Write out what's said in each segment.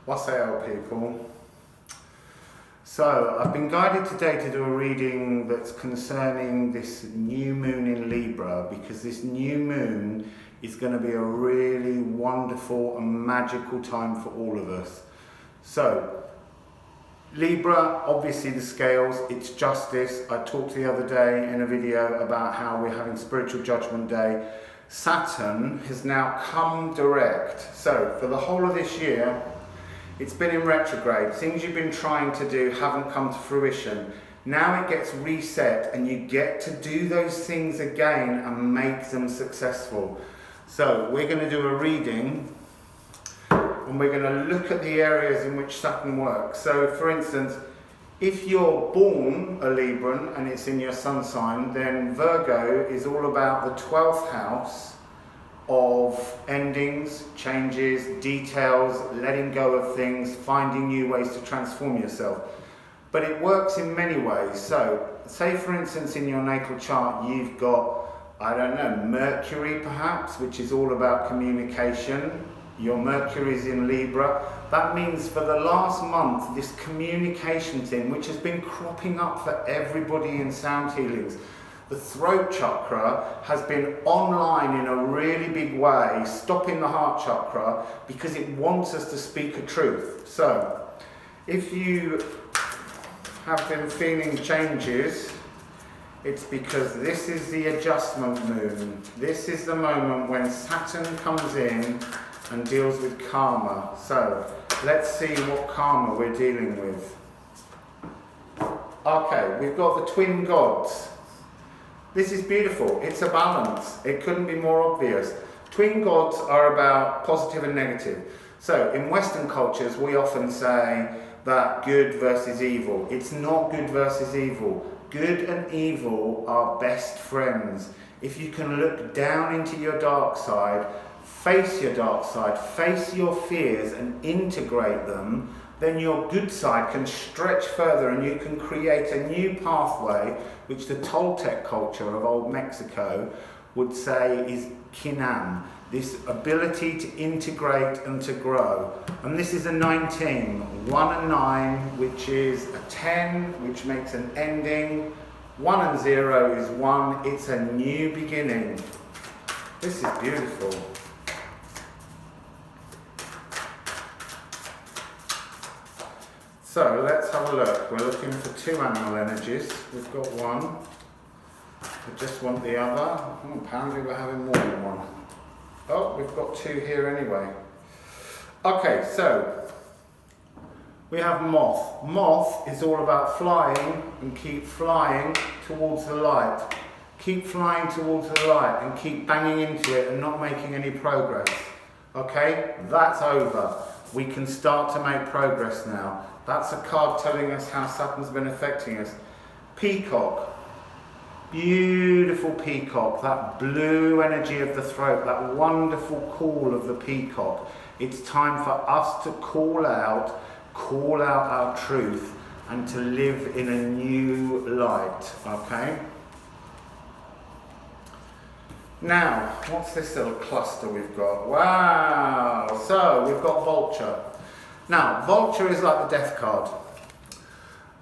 What's up, people? So, I've been guided today to do a reading that's concerning this new moon in Libra, because this new moon is going to be a really wonderful and magical time for all of us. So, Libra, obviously the scales, it's justice. I talked the other day in a video about how we're having Spiritual Judgment Day. Saturn has now come direct. So, for the whole of this year, it's been in retrograde. Things you've been trying to do haven't come to fruition. Now it gets reset and you get to do those things again and make them successful. So we're going to do a reading and we're going to look at the areas in which Saturn works. So for instance, if you're born a Libran and it's in your sun sign, then Virgo is all about the 12th house of endings, changes, details, letting go of things, finding new ways to transform yourself. But it works in many ways. So, say for instance in your natal chart you've got, I don't know, Mercury perhaps, which is all about communication. Your Mercury is in Libra. That means for the last month, this communication thing, which has been cropping up for everybody in sound healings, the throat chakra has been online in a really big way, stopping the heart chakra because it wants us to speak a truth. So, if you have been feeling changes, it's because this is the adjustment moon. This is the moment when Saturn comes in and deals with karma. So, let's see what karma we're dealing with. Okay, we've got the twin gods. This is beautiful. It's a balance. It couldn't be more obvious. Twin gods are about positive and negative. So in Western cultures, we often say that good versus evil. It's not good versus evil. Good and evil are best friends. If you can look down into your dark side, face your fears and integrate them, then your good side can stretch further and you can create a new pathway, which the Toltec culture of old Mexico would say is kinam, this ability to integrate and to grow. And this is a 19, 1 and 9, which is a 10, which makes an ending. 1 and 0 is 1, it's a new beginning. This is beautiful. So let's have a look. We're looking for two animal energies. We've got one. We just want the other. Oh, apparently we're having more than one. Oh, we've got two here anyway. Okay, so we have moth. Moth is all about flying and keep flying towards the light. Keep flying towards the light and keep banging into it and not making any progress. Okay, that's over. We can start to make progress now. That's a card telling us how Saturn's been affecting us. Peacock. Beautiful peacock. That blue energy of the throat. That wonderful call of the peacock. It's time for us to call out our truth and to live in a new light. Okay? Now, what's this little cluster we've got? Wow! So, we've got Vulture. Now, Vulture is like the death card.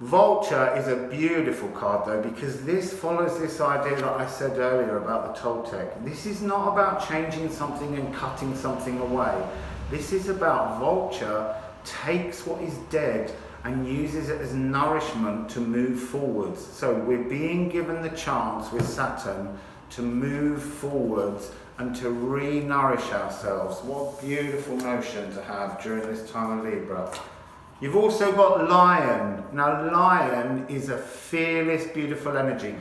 Vulture is a beautiful card though, because this follows this idea that I said earlier about the Toltec. This is not about changing something and cutting something away. This is about Vulture takes what is dead and uses it as nourishment to move forwards. So we're being given the chance with Saturn to move forwards and to re-nourish ourselves. What a beautiful notion to have during this time of Libra. You've also got Lion. Now Lion is a fearless, beautiful energy.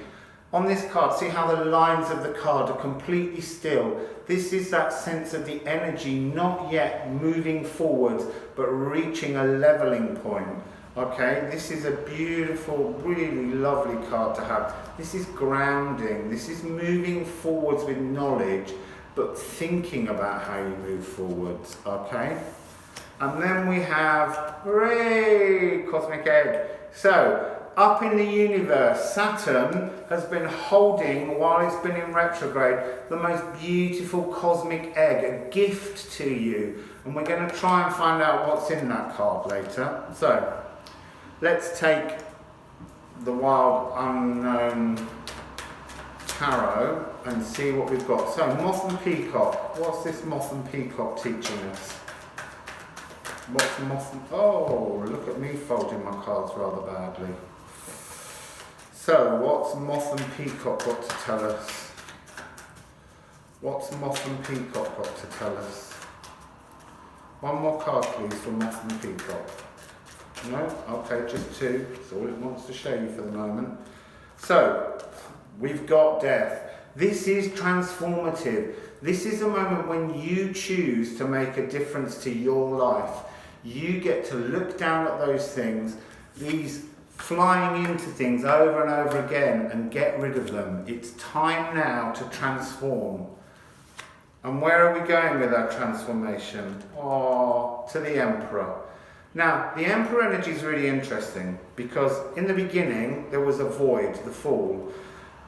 On this card, see how the lines of the card are completely still. This is that sense of the energy not yet moving forwards, but reaching a leveling point. Okay, this is a beautiful, really lovely card to have. This is grounding. This is moving forwards with knowledge, but thinking about how you move forwards. Okay, and then we have, hooray, Cosmic Egg. So up in the universe, Saturn has been holding, while it's been in retrograde, the most beautiful cosmic egg, a gift to you. And we're going to try and find out what's in that card later. So, let's take the Wild Unknown Tarot and see what we've got. So, Moth and Peacock. What's this Moth and Peacock teaching us? What's Moth and... Oh, look at me folding my cards rather badly. So, what's Moth and Peacock got to tell us? What's Moth and Peacock got to tell us? One more card, please, for Moth and Peacock. No? Okay, just two. That's all it wants to show you for the moment. So, we've got death. This is transformative. This is a moment when you choose to make a difference to your life. You get to look down at those things, these flying into things over and over again, and get rid of them. It's time now to transform. And where are we going with our transformation? Oh, to the Emperor. Now, the Emperor energy is really interesting because in the beginning there was a void, the fall.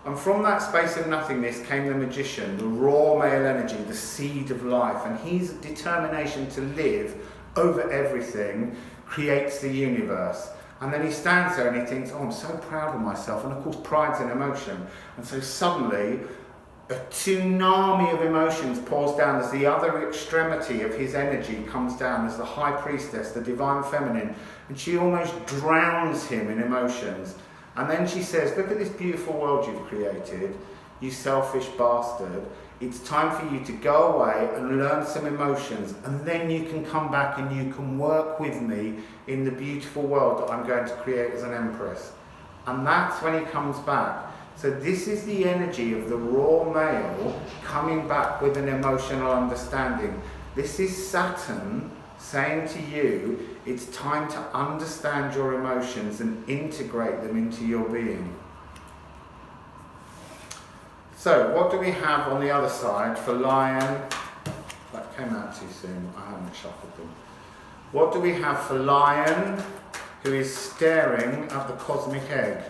And from that space of nothingness came the Magician, the raw male energy, the seed of life. And his determination to live over everything creates the universe. And then he stands there and he thinks, oh, I'm so proud of myself. And of course, pride's an emotion. And so suddenly, a tsunami of emotions pours down as the other extremity of his energy comes down as the High Priestess, the Divine Feminine. And she almost drowns him in emotions. And then she says, look at this beautiful world you've created, you selfish bastard. It's time for you to go away and learn some emotions, and then you can come back and you can work with me in the beautiful world that I'm going to create as an empress. And that's when he comes back. So this is the energy of the raw male coming back with an emotional understanding. This is Saturn saying to you, it's time to understand your emotions and integrate them into your being. So, what do we have on the other side for Lion? That came out too soon, I haven't shuffled them. What do we have for Lion, who is staring at the cosmic egg?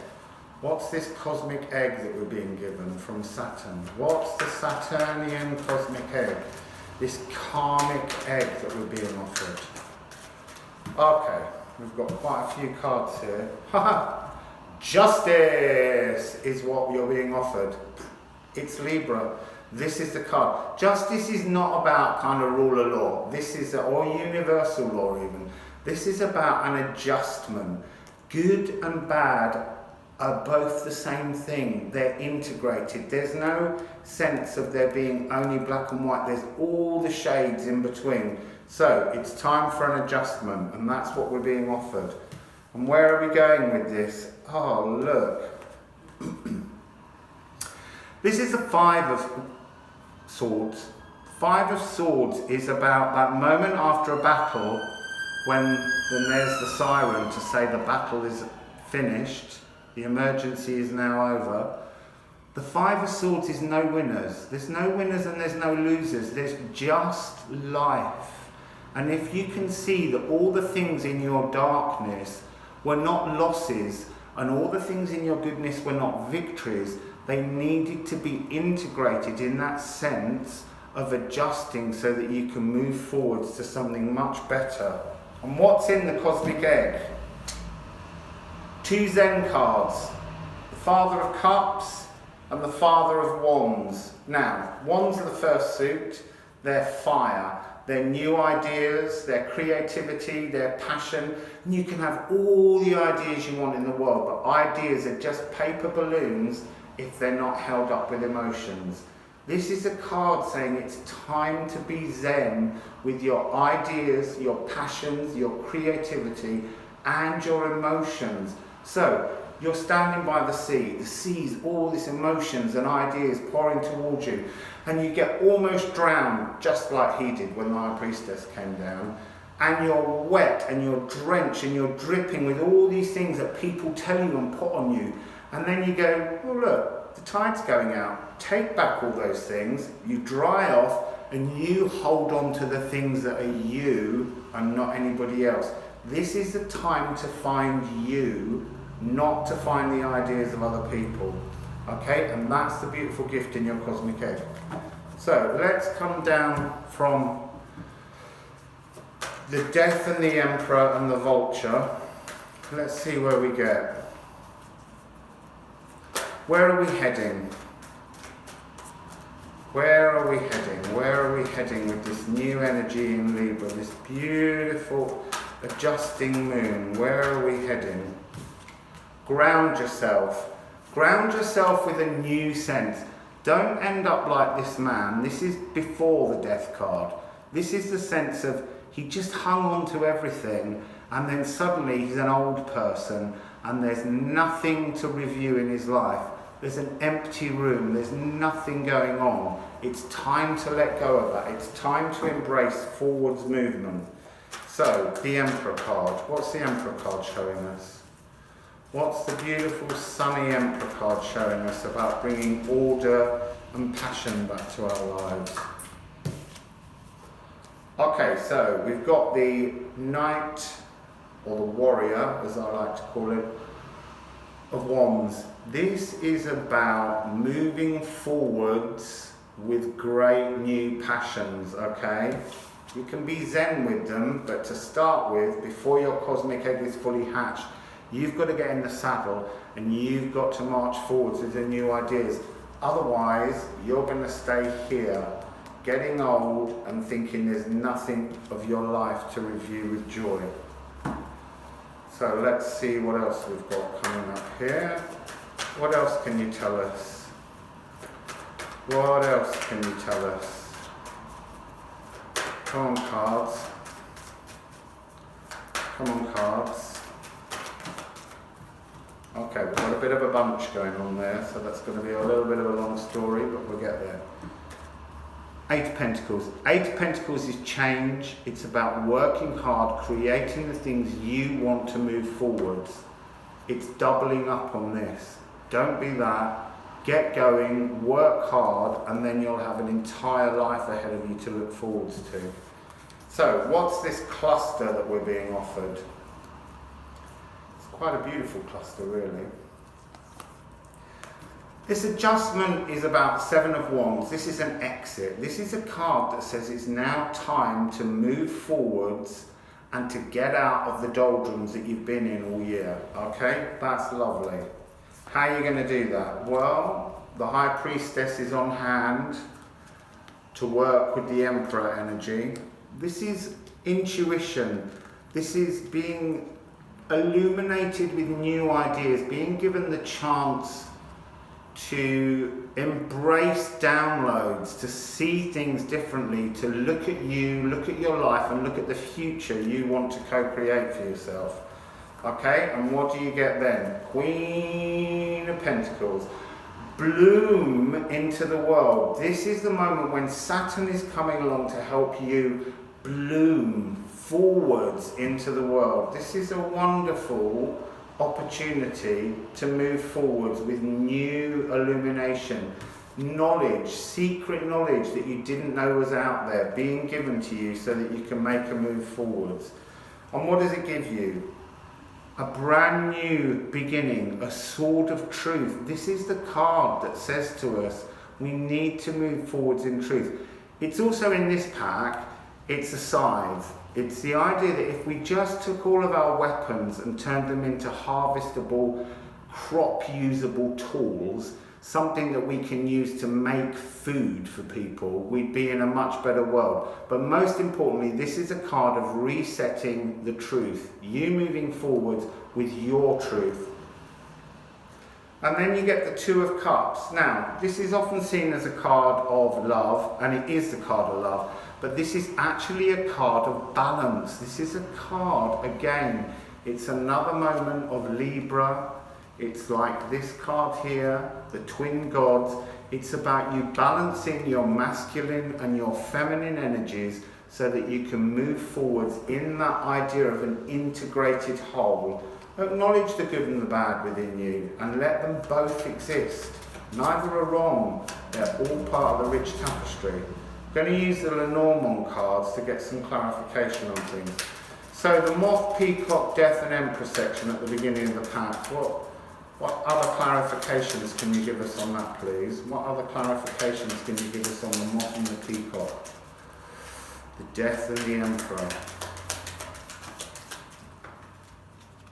What's this cosmic egg that we're being given from Saturn? What's the Saturnian cosmic egg? This karmic egg that we're being offered. Okay, we've got quite a few cards here. Justice is what you're being offered. It's Libra. This is the card. Justice is not about kind of rule of law. This is, or universal law even. This is about an adjustment. Good and bad are both the same thing. They're integrated. There's no sense of there being only black and white. There's all the shades in between. So it's time for an adjustment, and that's what we're being offered. And where are we going with this? Oh, look. This is the Five of Swords. Five of Swords is about that moment after a battle when then there's the siren to say the battle is finished, the emergency is now over. The Five of Swords is no winners. There's no winners and there's no losers. There's just life. And if you can see that all the things in your darkness were not losses and all the things in your goodness were not victories, they needed to be integrated in that sense of adjusting so that you can move forwards to something much better. And what's in the cosmic egg? Two Zen cards, the Father of Cups and the Father of Wands. Now, Wands are the first suit, they're fire. They're new ideas, their creativity, their passion. And you can have all the ideas you want in the world, but ideas are just paper balloons if they're not held up with emotions. This is a card saying it's time to be Zen with your ideas, your passions, your creativity, and your emotions. So, you're standing by the sea. The sea's all these emotions and ideas pouring towards you. And you get almost drowned, just like he did when the High Priestess came down. And you're wet and you're drenched and you're dripping with all these things that people tell you and put on you. And then you go, well, look, the tide's going out. Take back all those things. You dry off and you hold on to the things that are you and not anybody else. This is the time to find you, not to find the ideas of other people. Okay, and that's the beautiful gift in your cosmic egg. So let's come down from the Death and the Emperor and the Vulture. Let's see where we get. Where are we heading? Where are we heading? Where are we heading with this new energy in Libra, this beautiful adjusting moon? Where are we heading? Ground yourself. Ground yourself with a new sense. Don't end up like this man. This is before the Death card. This is the sense of he just hung on to everything, and then suddenly he's an old person and there's nothing to review in his life. There's an empty room, there's nothing going on. It's time to let go of that. It's time to embrace forwards movement. So, the Emperor card. What's the Emperor card showing us? What's the beautiful sunny Emperor card showing us about bringing order and passion back to our lives? Okay, so we've got the Knight, or the Warrior, as I like to call it, of Wands. This is about moving forwards with great new passions, okay? You can be zen with them, but to start with, before your cosmic egg is fully hatched, you've got to get in the saddle and you've got to march forwards with the new ideas. Otherwise, you're going to stay here, getting old and thinking there's nothing of your life to review with joy. So let's see what else we've got coming up here. What else can you tell us? What else can you tell us? Come on, cards. Come on, cards. Okay, we've got a bit of a bunch going on there, so that's going to be a little bit of a long story, but we'll get there. Eight of Pentacles. Eight of Pentacles is change. It's about working hard, creating the things you want to move forwards. It's doubling up on this. Don't be that. Get going, work hard, and then you'll have an entire life ahead of you to look forwards to. So, what's this cluster that we're being offered? It's quite a beautiful cluster, really. This adjustment is about Seven of Wands. This is an exit. This is a card that says it's now time to move forwards and to get out of the doldrums that you've been in all year. Okay, that's lovely. How are you going to do that? Well, the High Priestess is on hand to work with the Emperor energy. This is intuition. This is being illuminated with new ideas, being given the chance to embrace downloads, to see things differently, to look at you, look at your life, and look at the future you want to co-create for yourself. Okay, and what do you get then? Queen of Pentacles. Bloom into the world. This is the moment when Saturn is coming along to help you bloom forwards into the world. This is a wonderful opportunity to move forwards with new illumination, knowledge, secret knowledge that you didn't know was out there, being given to you so that you can make a move forwards. And what does it give you? A brand new beginning, a sword of truth. This is the card that says to us we need to move forwards in truth. It's also in this pack, it's a scythe. It's the idea that if we just took all of our weapons and turned them into harvestable, crop-usable tools, something that we can use to make food for people, we'd be in a much better world. But most importantly, this is a card of resetting the truth, you moving forward with your truth. And then you get the Two of Cups. Now, this is often seen as a card of love, and it is the card of love, but this is actually a card of balance. This is a card, again, it's another moment of Libra. It's like this card here, the Twin Gods. It's about you balancing your masculine and your feminine energies so that you can move forwards in that idea of an integrated whole. Acknowledge the good and the bad within you and let them both exist. Neither are wrong. They're all part of the rich tapestry. I'm going to use the Lenormand cards to get some clarification on things. So the moth, peacock, death and emperor section at the beginning of the pack, what other clarifications can you give us on that, please? What other clarifications can you give us on the moth and the peacock? The death and the emperor.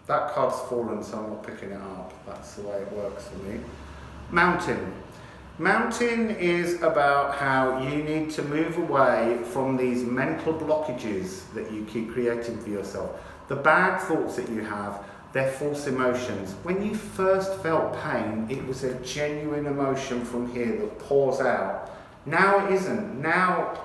That card's fallen, so I'm not picking it up. That's the way it works for me. Mountain. Mountain is about how you need to move away from these mental blockages that you keep creating for yourself. The bad thoughts that you have, they're false emotions. When you first felt pain, it was a genuine emotion from here that pours out. Now it isn't. Now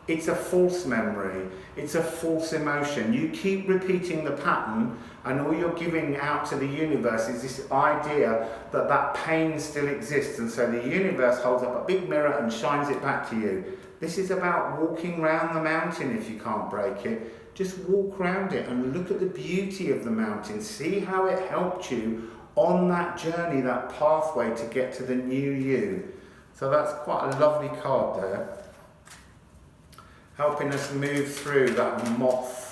it's a false memory. It's a false emotion. You keep repeating the pattern, and all you're giving out to the universe is this idea that that pain still exists, and so the universe holds up a big mirror and shines it back to you. This is about walking round the mountain. If you can't break it, just walk around it and look at the beauty of the mountain. See how it helped you on that journey, that pathway to get to the new you. So that's quite a lovely card there, helping us move through that moth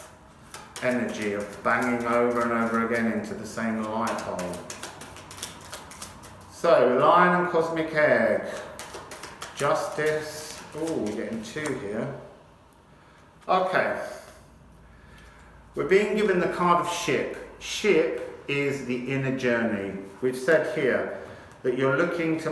energy of banging over and over again into the same light hole. So, Lion and Cosmic Egg, Justice. Oh, we're getting two here. Okay. We're being given the card of Ship. Ship is the inner journey. We've said here that you're looking to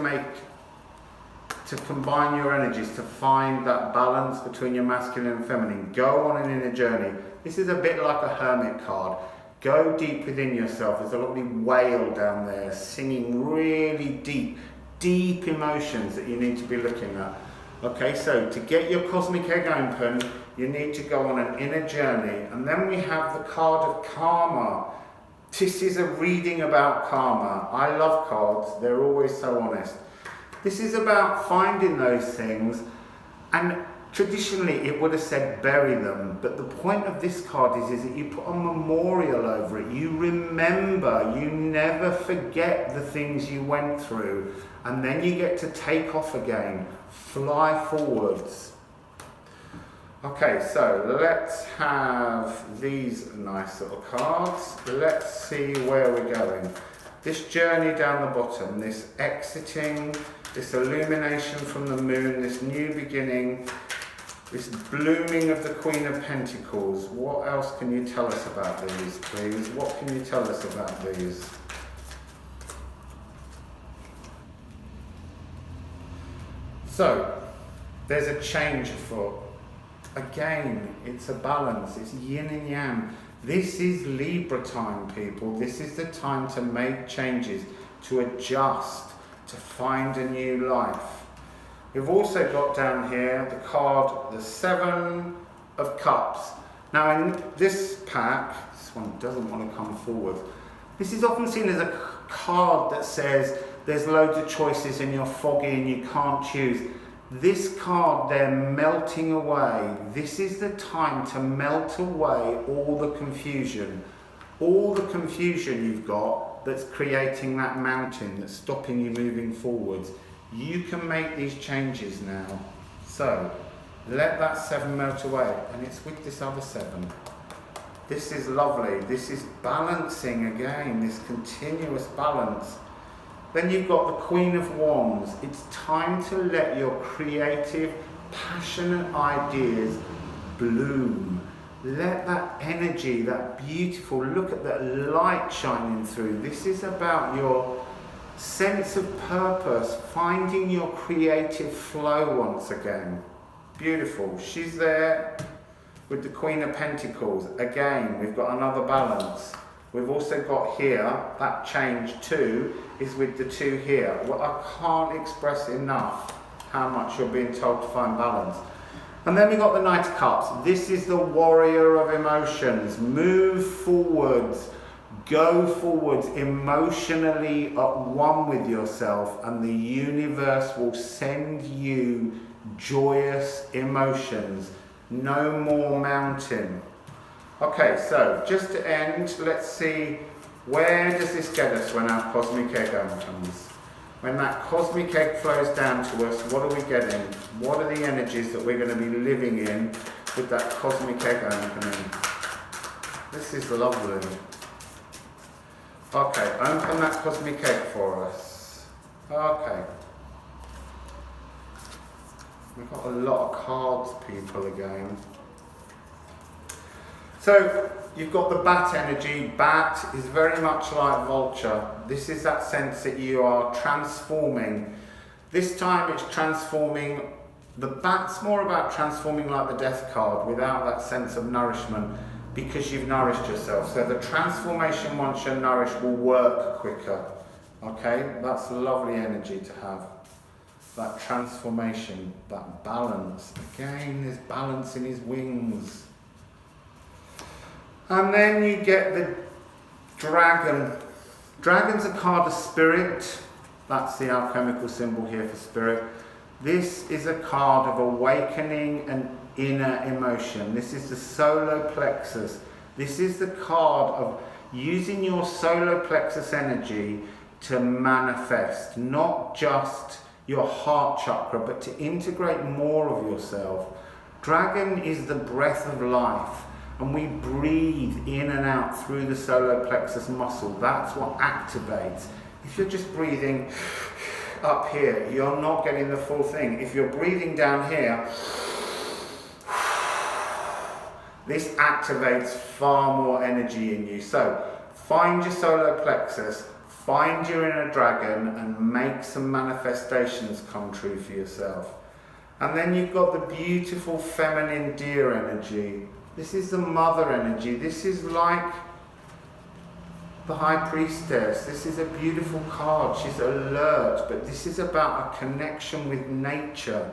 combine your energies, to find that balance between your masculine and feminine. Go on an inner journey. This is a bit like a hermit card. Go deep within yourself. There's a lovely whale down there singing really deep, deep emotions that you need to be looking at. Okay, so to get your cosmic egg open, you need to go on an inner journey. And then we have the card of karma. This is a reading about karma. I love cards. They're always so honest. This is about finding those things, and traditionally it would have said bury them, but the point of this card is that you put a memorial over it. You remember, you never forget the things you went through, and then you get to take off again, fly forwards. Okay, so let's have these nice little cards. Let's see where we're going. This journey down the bottom, this exiting, this illumination from the moon, this new beginning, this blooming of the Queen of Pentacles. What else can you tell us about these, please? What can you tell us about these? So, there's a change afoot. Again, it's a balance, it's yin and yang. This is Libra time, people. This is the time to make changes, to adjust, to find a new life. We've also got down here the card, the Seven of Cups. Now in this pack, this one doesn't want to come forward. This is often seen as a card that says there's loads of choices and you're foggy and you can't choose. This card, they're melting away. This is the time to melt away all the confusion. All the confusion you've got that's creating that mountain, that's stopping you moving forwards. You can make these changes now. So, let that seven melt away. And it's with this other seven. This is lovely. This is balancing again, this continuous balance. Then you've got the Queen of Wands. It's time to let your creative, passionate ideas bloom. Let that energy, that beautiful, look at that light shining through. This is about your sense of purpose, finding your creative flow once again. Beautiful. She's there with the Queen of Pentacles. Again, we've got another balance. We've also got here, that change too, is with the two here. Well, I can't express enough how much you're being told to find balance. And then we've got the Knight of Cups. This is the warrior of emotions. Move forwards, go forwards, emotionally at one with yourself, and the universe will send you joyous emotions. No more mountain. Okay, so just to end, let's see, where does this get us when our cosmic egg opens? When that cosmic egg flows down to us, what are we getting? What are the energies that we're going to be living in with that cosmic egg opening? This is lovely. Okay, open that cosmic egg for us. Okay. We've got a lot of cards, people, again. So, you've got the bat energy. Bat is very much like vulture. This is that sense that you are transforming. This time it's transforming. The bat's more about transforming like the death card without that sense of nourishment because you've nourished yourself. So the transformation once you're nourished will work quicker. Okay, that's lovely energy to have. That transformation, that balance. Again, there's balance in his wings. And then you get the dragon. Dragon's a card of spirit. That's the alchemical symbol here for spirit. This is a card of awakening and inner emotion. This is the solar plexus. This is the card of using your solar plexus energy to manifest, not just your heart chakra, but to integrate more of yourself. Dragon is the breath of life, and we breathe in and out through the solar plexus muscle. That's what activates. If you're just breathing up here, you're not getting the full thing. If you're breathing down here, this activates far more energy in you. So find your solar plexus, find your inner dragon, and make some manifestations come true for yourself. And then you've got the beautiful feminine deer energy. This is the mother energy. This is like the high priestess. This is a beautiful card. She's alert, but this is about a connection with nature.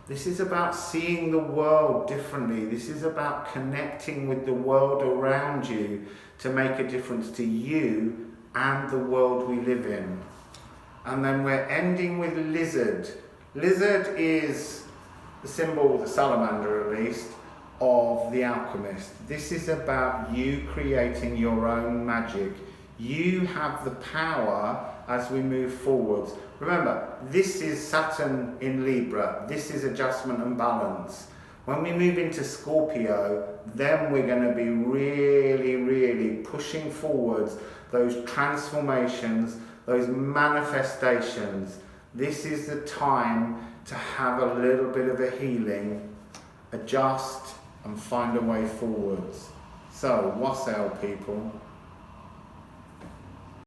This is about seeing the world differently. This is about connecting with the world around you to make a difference to you and the world we live in. And then we're ending with lizard. Lizard is the symbol, the salamander at least, of the alchemist. This is about you creating your own magic. You have the power as we move forwards. Remember, this is Saturn in Libra. This is adjustment and balance. When we move into Scorpio, then we're going to be really, really pushing forwards those transformations, those manifestations. This is the time to have a little bit of a healing, adjust and find a way forwards. So, what's our people?